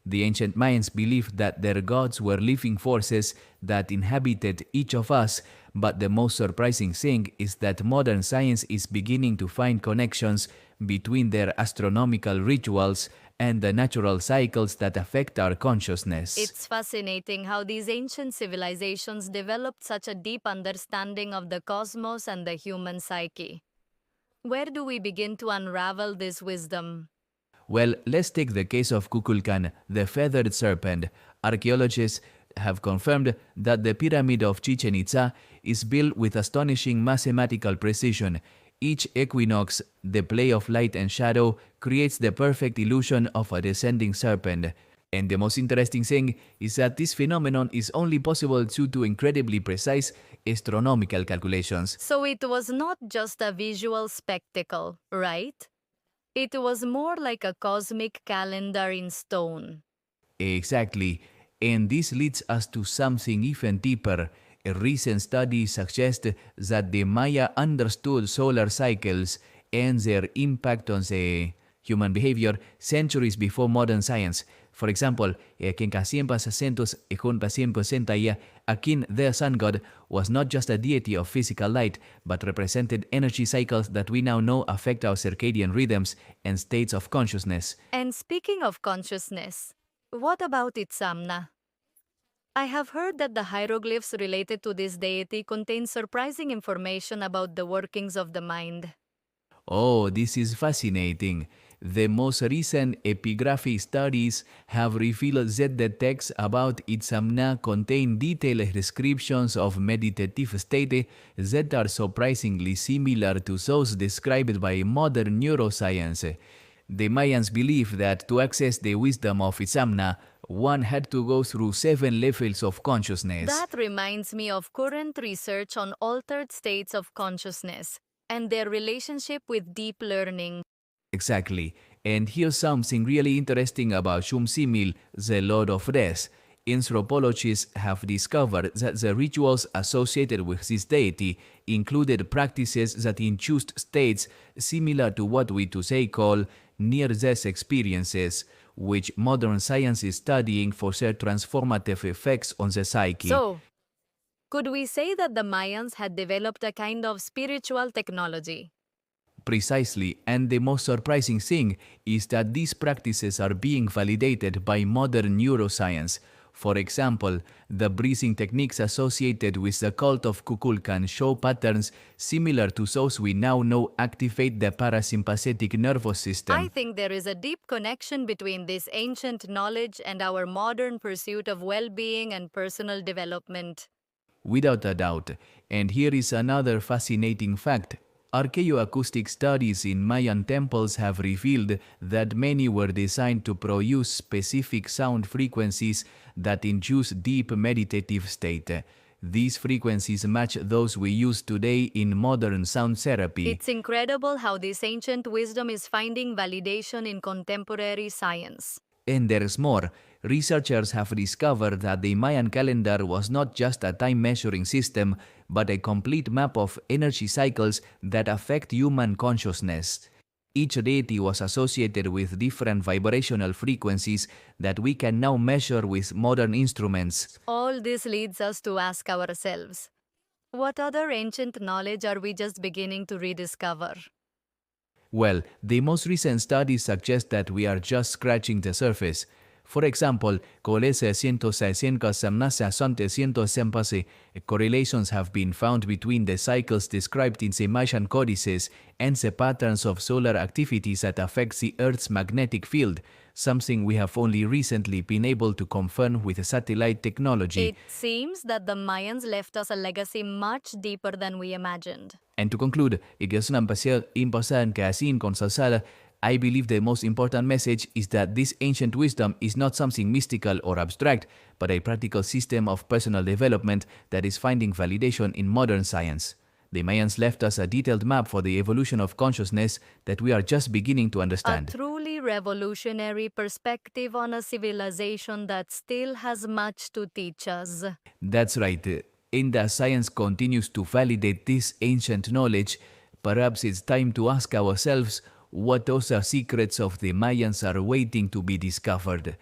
The ancient Mayans believed that their gods were living forces that inhabited each of us, but the most surprising thing is that modern science is beginning to find connections between their astronomical rituals and the natural cycles that affect our consciousness. It's fascinating how these ancient civilizations developed such a deep understanding of the cosmos and the human psyche. Where do we begin to unravel this wisdom? Well, let's take the case of Kukulkan, the feathered serpent. Archaeologists have confirmed that the pyramid of Chichen Itza is built with astonishing mathematical precision. Each equinox, the play of light and shadow, creates the perfect illusion of a descending serpent. And the most interesting thing is that this phenomenon is only possible due to incredibly precise astronomical calculations. So it was not just a visual spectacle, right? It was more like a cosmic calendar in stone. Exactly. And this leads us to something even deeper. A recent study suggests that the Maya understood solar cycles and their impact on the human behavior centuries before modern science. For example, Akin, their sun god, was not just a deity of physical light, but represented energy cycles that we now know affect our circadian rhythms and states of consciousness. And speaking of consciousness, what about Itzamna? I have heard that the hieroglyphs related to this deity contain surprising information about the workings of the mind. Oh, this is fascinating. The most recent epigraphic studies have revealed that the texts about Itzamna contain detailed descriptions of meditative state that are surprisingly similar to those described by modern neuroscience. The Mayans believed that to access the wisdom of Itzamna, one had to go through 7 levels of consciousness. That reminds me of current research on altered states of consciousness and their relationship with deep learning. Exactly. And here's something really interesting about Shumsimil, the Lord of Death. Anthropologists have discovered that the rituals associated with this deity included practices that induced states similar to what we today call near-death experiences, which modern science is studying for their transformative effects on the psyche. So, could we say that the Mayans had developed a kind of spiritual technology? Precisely, and the most surprising thing is that these practices are being validated by modern neuroscience. For example, the breathing techniques associated with the cult of Kukulkan show patterns similar to those we now know activate the parasympathetic nervous system. I think there is a deep connection between this ancient knowledge and our modern pursuit of well-being and personal development. Without a doubt. And here is another fascinating fact. Archaeoacoustic studies in Mayan temples have revealed that many were designed to produce specific sound frequencies that induce deep meditative state. These frequencies match those we use today in modern sound therapy. It's incredible how this ancient wisdom is finding validation in contemporary science. And there's more. Researchers have discovered that the Mayan calendar was not just a time-measuring system, but a complete map of energy cycles that affect human consciousness. Each deity was associated with different vibrational frequencies that we can now measure with modern instruments. All this leads us to ask ourselves, what other ancient knowledge are we just beginning to rediscover? Well, the most recent studies suggest that we are just scratching the surface. For example, correlations have been found between the cycles described in the Mayan codices and the patterns of solar activities that affect the Earth's magnetic field, something we have only recently been able to confirm with satellite technology. It seems that the Mayans left us a legacy much deeper than we imagined. And to conclude, I believe the most important message is that this ancient wisdom is not something mystical or abstract, but a practical system of personal development that is finding validation in modern science. The Mayans left us a detailed map for the evolution of consciousness that we are just beginning to understand. A truly revolutionary perspective on a civilization that still has much to teach us. That's right. And as science continues to validate this ancient knowledge, perhaps it's time to ask ourselves what other secrets of the Mayans are waiting to be discovered.